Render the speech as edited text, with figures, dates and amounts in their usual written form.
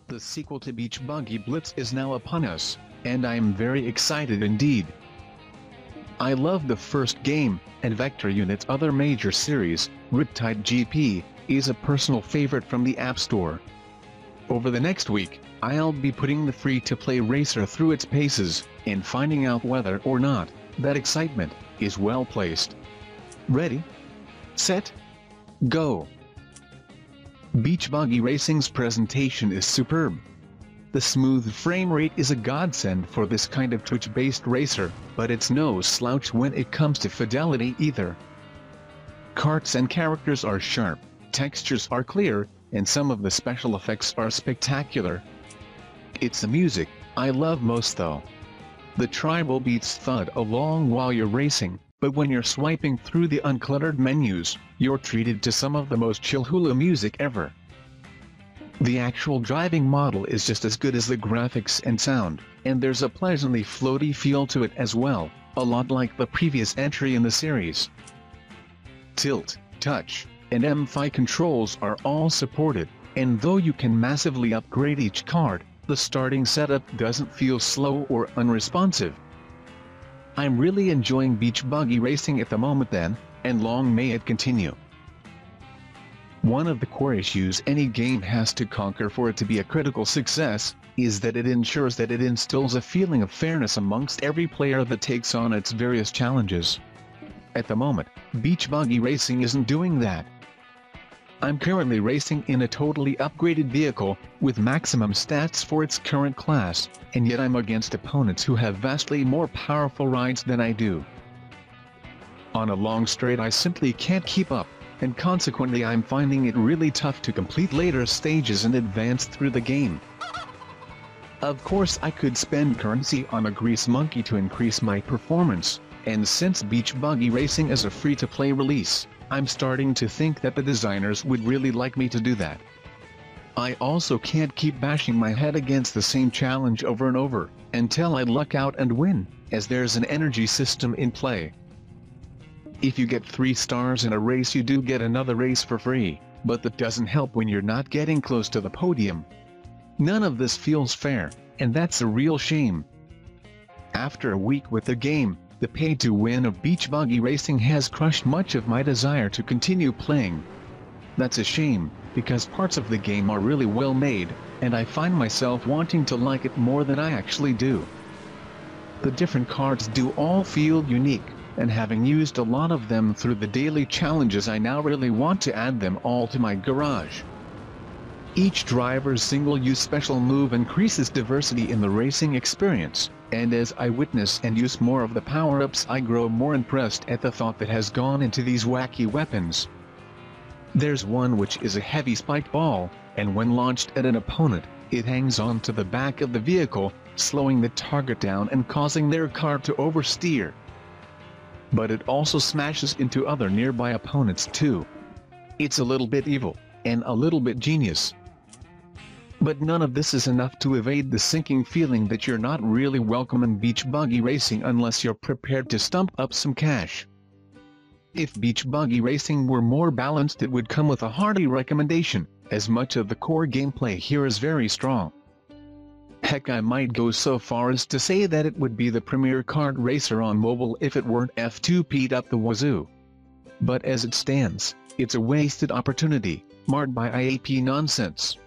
The sequel to Beach Buggy Blitz is now upon us, and I am very excited indeed. I love the first game, and Vector Unit's other major series, Riptide GP, is a personal favorite from the App Store. Over the next week, I'll be putting the free-to-play racer through its paces, and finding out whether or not that excitement is well placed. Ready? Set? Go! Beach Buggy Racing's presentation is superb. The smooth frame rate is a godsend for this kind of Twitch-based racer, but it's no slouch when it comes to fidelity either. Karts and characters are sharp, textures are clear, and some of the special effects are spectacular. It's the music I love most though. The tribal beats thud along while you're racing, but when you're swiping through the uncluttered menus, you're treated to some of the most chill hula music ever. The actual driving model is just as good as the graphics and sound, and there's a pleasantly floaty feel to it as well, a lot like the previous entry in the series. Tilt, touch, and M5 controls are all supported, and though you can massively upgrade each card, the starting setup doesn't feel slow or unresponsive. I'm really enjoying Beach Buggy Racing at the moment then, and long may it continue. One of the core issues any game has to conquer for it to be a critical success, is that it ensures that it instills a feeling of fairness amongst every player that takes on its various challenges. At the moment, Beach Buggy Racing isn't doing that. I'm currently racing in a totally upgraded vehicle, with maximum stats for its current class, and yet I'm against opponents who have vastly more powerful rides than I do. On a long straight I simply can't keep up, and consequently I'm finding it really tough to complete later stages and advance through the game. Of course I could spend currency on a grease monkey to increase my performance, and since Beach Buggy Racing is a free-to-play release, I'm starting to think that the designers would really like me to do that. I also can't keep bashing my head against the same challenge over and over, until I luck out and win, as there's an energy system in play. If you get 3 stars in a race you do get another race for free, but that doesn't help when you're not getting close to the podium. None of this feels fair, and that's a real shame. After a week with the game, the pay-to-win of Beach Buggy Racing has crushed much of my desire to continue playing. That's a shame, because parts of the game are really well made, and I find myself wanting to like it more than I actually do. The different cards do all feel unique, and having used a lot of them through the daily challenges I now really want to add them all to my garage. Each driver's single-use special move increases diversity in the racing experience, and as I witness and use more of the power-ups I grow more impressed at the thought that has gone into these wacky weapons. There's one which is a heavy spiked ball, and when launched at an opponent, it hangs on to the back of the vehicle, slowing the target down and causing their car to oversteer. But it also smashes into other nearby opponents too. It's a little bit evil, and a little bit genius. But none of this is enough to evade the sinking feeling that you're not really welcome in Beach Buggy Racing unless you're prepared to stump up some cash. If Beach Buggy Racing were more balanced it would come with a hearty recommendation, as much of the core gameplay here is very strong. Heck, I might go so far as to say that it would be the premier kart racer on mobile if it weren't F2P'd up the wazoo. But as it stands, it's a wasted opportunity, marred by IAP nonsense.